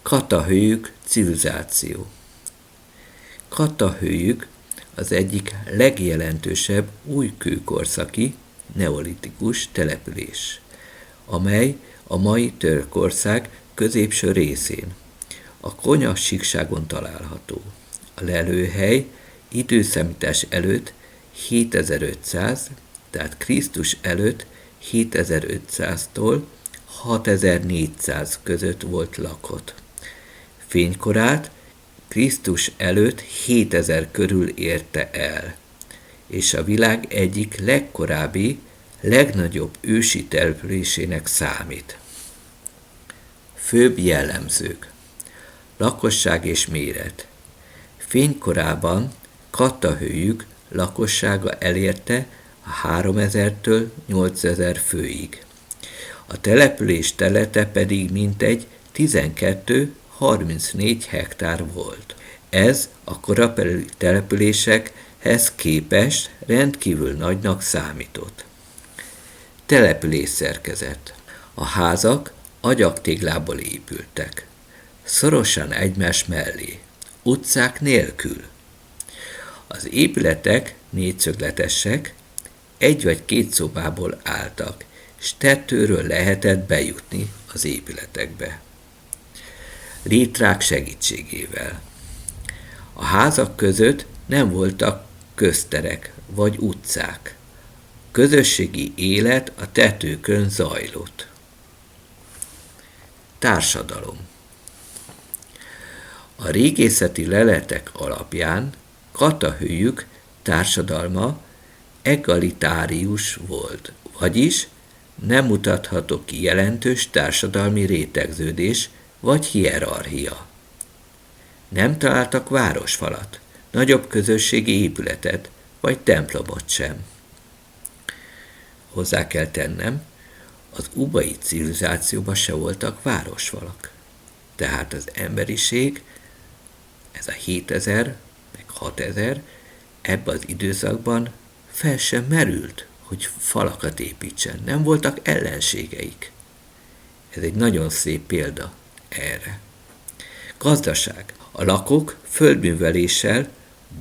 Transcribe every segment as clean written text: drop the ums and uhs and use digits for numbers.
Katahőjük civilizáció. Katahőjük az egyik legjelentősebb újkőkorszaki neolitikus település, amely a mai Törökország középső részén, a Konya-síkságon található. A lelőhely időszámítás előtt 7500, tehát Krisztus előtt 7500-tól 6400 között volt lakott. Fénykorát Krisztus előtt 7000 körül érte el, és a világ egyik legkorábbi, legnagyobb ősi településének számít. Főbb jellemzők: lakosság és méret. Fénykorában Katahőjük lakossága elérte a 3000-től 8000 főig. A település területe pedig mintegy 12-34 hektár volt. Ez a korabeli településekhez képest rendkívül nagynak számított. Település szerkezet. A házak agyaktéglából épültek, szorosan egymás mellé, utcák nélkül. Az épületek négyszögletesek, egy vagy két szobából álltak, s tetőről lehetett bejutni az épületekbe. Létrák segítségével. A házak között nem voltak közterek vagy utcák. Közösségi élet a tetőkön zajlott. Társadalom. A régészeti leletek alapján Katahőjük társadalma egalitárius volt, vagyis nem mutatható ki jelentős társadalmi rétegződés vagy hierarchia. Nem találtak városfalat, nagyobb közösségi épületet vagy templomot sem. Hozzá kell tennem, az ubai civilizációban se voltak városfalak. Tehát az emberiség, ez a 7000, meg 6000, ebben az időszakban fel sem merült, hogy falakat építsen. Nem voltak ellenségeik. Ez egy nagyon szép példa erre. Gazdaság. A lakók földműveléssel,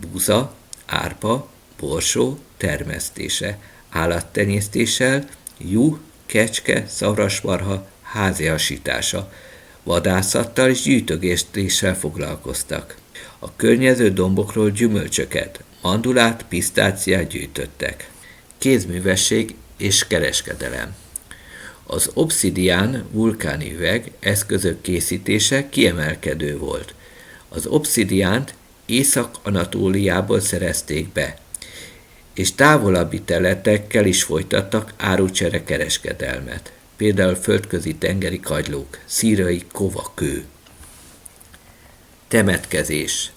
búza, árpa, borsó termesztése, állattenyésztéssel, juh, kecske, szarvasmarha háziasítása, vadászattal és gyűjtögésztéssel foglalkoztak. A környező dombokról gyümölcsöket, mandulát, pisztáciát gyűjtöttek. Kézművesség és kereskedelem. Az obszidián vulkáni üveg eszközök készítése kiemelkedő volt. Az obszidiánt Észak-Anatóliából szerezték be, és távolabbi területekkel is folytattak árucsere kereskedelmet, például földközi tengeri kagylók, szírai kovakő. Temetkezés.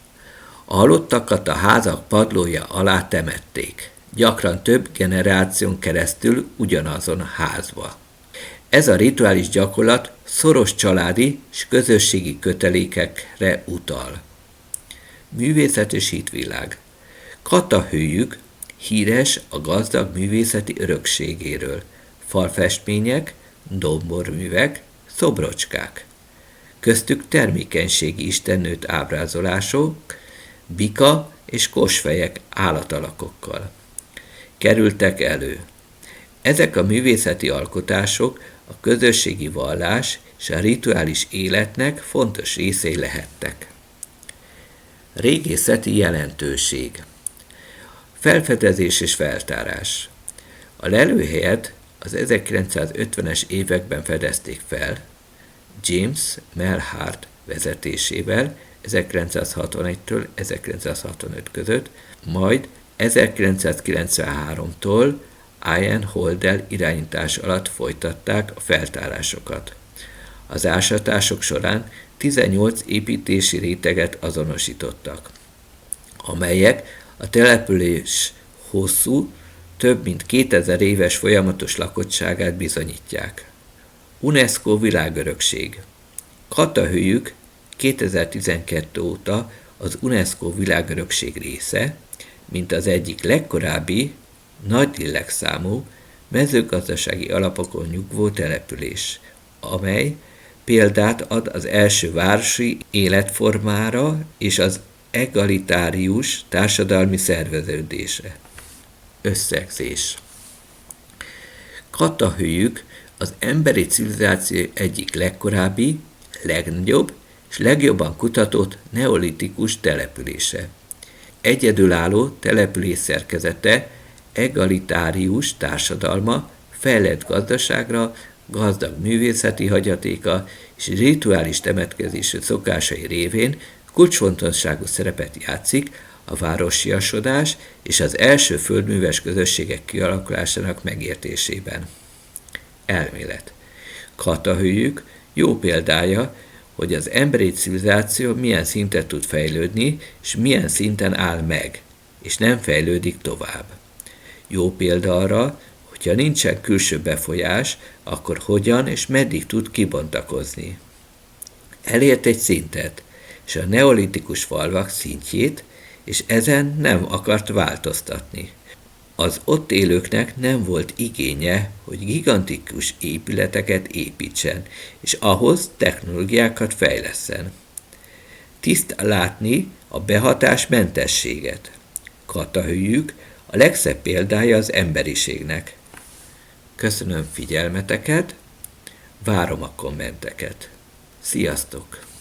A halottakat a házak padlója alá temették, gyakran több generáción keresztül ugyanazon a házba. Ez a rituális gyakorlat szoros családi és közösségi kötelékekre utal. Művészet és hitvilág. Katahőjük híres a gazdag művészeti örökségéről. Falfestmények, domborművek, szobrocskák. Köztük termékenységi istennőt ábrázolások, bika és kosfejek állatalakokkal kerültek elő. Ezek a művészeti alkotások a közösségi vallás és a rituális életnek fontos részei lehettek. Régészeti jelentőség. Felfedezés és feltárás. A lelőhelyet az 1950-es években fedezték fel, James Melhart vezetésével 1961-től 1965 között, majd 1993-tól Ian Holdell irányítás alatt folytatták a feltárásokat. Az ásatások során 18 építési réteget azonosítottak, amelyek a település hosszú, több mint 2000 éves folyamatos lakottságát bizonyítják. UNESCO világörökség. Katahőjük 2012 óta az UNESCO világörökség része, mint az egyik legkorábbi, nagy lélekszámú, mezőgazdasági alapokon nyugvó település, amely példát ad az első városi életformára és az egalitárius társadalmi szerveződésre. Összegzés. Katahőjük az emberi civilizáció egyik legkorábbi, legnagyobb és legjobban kutatott neolitikus települése. Egyedülálló település szerkezete, egalitárius társadalma, fejlett gazdaságra, gazdag művészeti hagyatéka és rituális temetkezési szokásai révén kulcsfontosságú szerepet játszik a városiasodás és az első földműves közösségek kialakulásának megértésében. Elmélet. Katahőjük jó példája, hogy az emberi civilizáció milyen szinten tud fejlődni, és milyen szinten áll meg, és nem fejlődik tovább. Jó példa arra, hogyha nincsen külső befolyás, akkor hogyan és meddig tud kibontakozni. Elért egy szintet, és a neolitikus falvak szintjét, és ezen nem akart változtatni. Az ott élőknek nem volt igénye, hogy gigantikus épületeket építsen, és ahhoz technológiákat fejlesszen. Tiszta látni a behatás mentességet. Katahőjük a legszebb példája az emberiségnek. Köszönöm figyelmeteket, várom a kommenteket. Sziasztok!